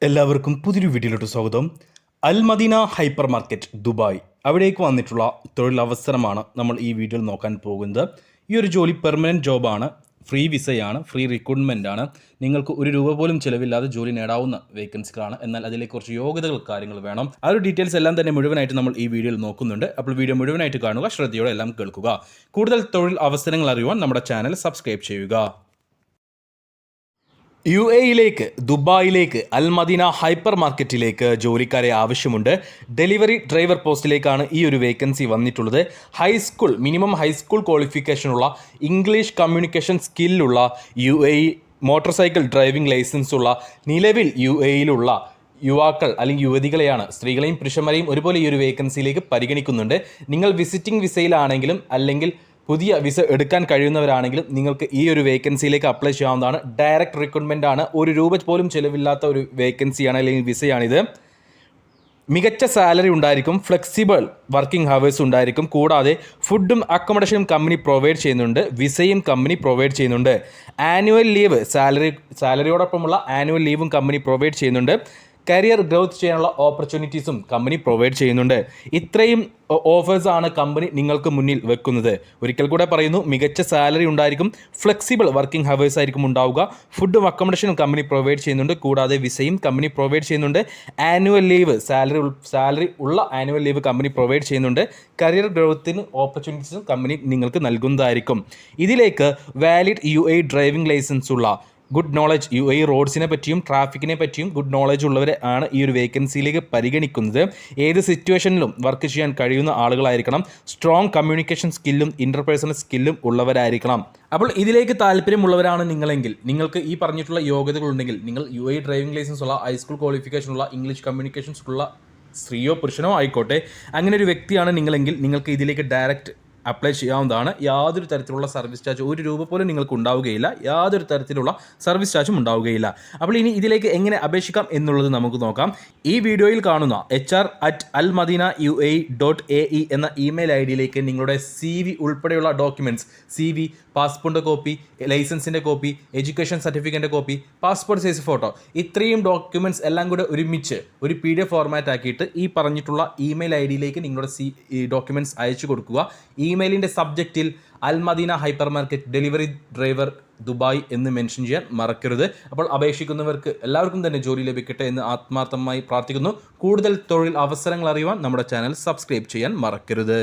എല്ലാവർക്കും പുതിയൊരു വീഡിയോയിലോട്ട് സ്വാഗതം. അൽ മദീന ഹൈപ്പർ മാർക്കറ്റ് ദുബായ്, അവിടേക്ക് വന്നിട്ടുള്ള തൊഴിലവസരമാണ് നമ്മൾ ഈ വീഡിയോയിൽ നോക്കാൻ പോകുന്നത്. ഈ ഒരു ജോലി പെർമനൻറ്റ് ജോബാണ്, ഫ്രീ വിസയാണ്, ഫ്രീ റിക്രൂട്ട്മെൻ്റ് ആണ്. നിങ്ങൾക്ക് ഒരു രൂപ പോലും ചിലവില്ലാതെ ജോലി നേടാവുന്ന വേക്കൻസികളാണ്. എന്നാൽ അതിലേക്ക് കുറച്ച് യോഗ്യതകൾ കാര്യങ്ങൾ വേണം. ആ ഒരു ഡീറ്റെയിൽസ് എല്ലാം തന്നെ മുഴുവനായിട്ട് നമ്മൾ ഈ വീഡിയോയിൽ നോക്കുന്നുണ്ട്. അപ്പോൾ വീഡിയോ മുഴുവനായിട്ട് കാണുക, ശ്രദ്ധയോടെ എല്ലാം കേൾക്കുക. കൂടുതൽ തൊഴിൽ അവസരങ്ങൾ അറിയുവാൻ നമ്മുടെ ചാനൽ സബ്സ്ക്രൈബ് ചെയ്യുക. UAE-യിലേക്ക്, ദുബായിലേക്ക്, അൽ മദീന ഹൈപ്പർ മാർക്കറ്റിലേക്ക് ജോലിക്കാരെ ആവശ്യമുണ്ട്. ഡെലിവറി ഡ്രൈവർ പോസ്റ്റിലേക്കാണ് ഈ ഒരു വേക്കൻസി വന്നിട്ടുള്ളത്. മിനിമം ഹൈസ്കൂൾ ക്വാളിഫിക്കേഷനുള്ള, ഇംഗ്ലീഷ് കമ്മ്യൂണിക്കേഷൻ സ്കില്ലുള്ള, UAE motor cycle driving licence ഉള്ള, നിലവിൽ UAE-യിലുള്ള യുവാക്കൾ അല്ലെങ്കിൽ യുവതികളെയാണ്, സ്ത്രീകളെയും പുരുഷന്മാരെയും ഒരുപോലെ ഈ ഒരു വേക്കൻസിയിലേക്ക് പരിഗണിക്കുന്നുണ്ട്. നിങ്ങൾ വിസിറ്റിംഗ് വിസയിലാണെങ്കിലും അല്ലെങ്കിൽ പുതിയ വിസ എടുക്കാൻ കഴിയുന്നവരാണെങ്കിലും നിങ്ങൾക്ക് ഈ ഒരു വേക്കൻസിയിലേക്ക് അപ്ലൈ ചെയ്യാവുന്നതാണ്. ഡയറക്റ്റ് റിക്രൂട്ട്മെൻ്റ് ആണ്. ഒരു രൂപ പോലും ചിലവില്ലാത്ത ഒരു വേക്കൻസിയാണ് അല്ലെങ്കിൽ വിസയാണിത്. മികച്ച സാലറി ഉണ്ടായിരിക്കും, ഫ്ലെക്സിബിൾ വർക്കിംഗ് ഹവേഴ്സ് ഉണ്ടായിരിക്കും. കൂടാതെ ഫുഡും അക്കോമഡേഷനും കമ്പനി പ്രൊവൈഡ് ചെയ്യുന്നുണ്ട്, വിസയും കമ്പനി പ്രൊവൈഡ് ചെയ്യുന്നുണ്ട്. ആനുവൽ ലീവ്, സാലറിയോടൊപ്പമുള്ള ആനുവൽ ലീവും കമ്പനി പ്രൊവൈഡ് ചെയ്യുന്നുണ്ട്. കരിയർ ഗ്രോത്ത് ചെയ്യാനുള്ള ഓപ്പർച്യൂണിറ്റീസും കമ്പനി പ്രൊവൈഡ് ചെയ്യുന്നുണ്ട്. ഇത്രയും ഓഫേഴ്സാണ് കമ്പനി നിങ്ങൾക്ക് മുന്നിൽ വെക്കുന്നത്. ഒരിക്കൽ കൂടെ പറയുന്നു, മികച്ച സാലറി ഉണ്ടായിരിക്കും, ഫ്ലെക്സിബിൾ വർക്കിംഗ് ഹവേഴ്സ് ആയിരിക്കും ഉണ്ടാവുക. ഫുഡും അക്കോമഡേഷനും കമ്പനി പ്രൊവൈഡ് ചെയ്യുന്നുണ്ട്. കൂടാതെ വിസയും കമ്പനി പ്രൊവൈഡ് ചെയ്യുന്നുണ്ട്. ആനുവൽ ലീവ്, സാലറി ഉള്ള ആനുവൽ ലീവ് കമ്പനി പ്രൊവൈഡ് ചെയ്യുന്നുണ്ട്. കരിയർ ഗ്രോത്തിന് ഓപ്പർച്യൂണിറ്റീസും കമ്പനി നിങ്ങൾക്ക് നൽകുന്നതായിരിക്കും. ഇതിലേക്ക് വാലിഡ് UAE ഡ്രൈവിംഗ് ലൈസൻസ് ഉള്ള, ഗുഡ് നോളജ് UAE റോഡ്സിനെ പറ്റിയും ട്രാഫിക്കിനെ പറ്റിയും ഗുഡ് നോളജ് ഉള്ളവരെ ആണ് ഈ ഒരു വേക്കൻസിയിലേക്ക് പരിഗണിക്കുന്നത്. ഏത് സിറ്റുവേഷനിലും വർക്ക് ചെയ്യാൻ കഴിയുന്ന ആളുകളായിരിക്കണം. സ്ട്രോങ് കമ്മ്യൂണിക്കേഷൻ സ്കില്ലും ഇൻ്റർപേഴ്സണൽ സ്കില്ലും ഉള്ളവരായിരിക്കണം. അപ്പോൾ ഇതിലേക്ക് താല്പര്യമുള്ളവരാണ് നിങ്ങളെങ്കിൽ, നിങ്ങൾക്ക് ഈ പറഞ്ഞിട്ടുള്ള യോഗ്യതകളുണ്ടെങ്കിൽ, നിങ്ങൾ UAE ഡ്രൈവിംഗ് ലൈസൻസ് ഉള്ള, ഹൈസ്കൂൾ ക്വാളിഫിക്കേഷനുള്ള, ഇംഗ്ലീഷ് കമ്മ്യൂണിക്കേഷൻസ് ഉള്ള സ്ത്രീയോ പുരുഷനോ ആയിക്കോട്ടെ, അങ്ങനെ ഒരു വ്യക്തിയാണ് നിങ്ങളെങ്കിൽ നിങ്ങൾക്ക് ഇതിലേക്ക് ഡയറക്റ്റ് അപ്ലൈ ചെയ്യാവുന്നതാണ്. യാതൊരു തരത്തിലുള്ള സർവീസ് ചാർജ്, ഒരു രൂപ പോലും നിങ്ങൾക്ക് ഉണ്ടാവുകയില്ല. യാതൊരു തരത്തിലുള്ള സർവീസ് ചാർജും ഉണ്ടാവുകയില്ല. അപ്പോൾ ഇനി ഇതിലേക്ക് എങ്ങനെ അപേക്ഷിക്കാം എന്നുള്ളത് നമുക്ക് നോക്കാം. ഈ വീഡിയോയിൽ കാണുന്ന HR@almadinaUAE.ae എന്ന ഇമെയിൽ ID-യിലേക്ക് നിങ്ങളുടെ CV ഉൾപ്പെടെയുള്ള ഡോക്യുമെൻറ്റ്സ്, CV, പാസ്പോർട്ട് കോപ്പി, ലൈസൻസിൻ്റെ കോപ്പി, എഡ്യൂക്കേഷൻ സർട്ടിഫിക്കറ്റിൻ്റെ കോപ്പി, പാസ്പോർട്ട് സൈസ് ഫോട്ടോ, ഇത്രയും ഡോക്യുമെൻറ്റ്സ് എല്ലാം കൂടെ ഒരുമിച്ച് ഒരു PDF ഫോർമാറ്റ് ആക്കിയിട്ട് ഈ പറഞ്ഞിട്ടുള്ള ഇമെയിൽ ID-യിലേക്ക് നിങ്ങളുടെ ഡോക്യുമെൻറ്റ്സ് അയച്ചു കൊടുക്കുക. ഇമെയിലിൻ്റെ സബ്ജക്റ്റിൽ Al Madina hyper market delivery driver Dubai എന്ന് മെൻഷൻ ചെയ്യാൻ മറക്കരുത്. അപ്പോൾ അപേക്ഷിക്കുന്നവർക്ക് എല്ലാവർക്കും തന്നെ ജോലി ലഭിക്കട്ടെ എന്ന് ആത്മാർത്ഥമായി പ്രാർത്ഥിക്കുന്നു. കൂടുതൽ തൊഴിൽ അവസരങ്ങൾ അറിയുവാൻ നമ്മുടെ ചാനൽ സബ്സ്ക്രൈബ് ചെയ്യാൻ മറക്കരുത്.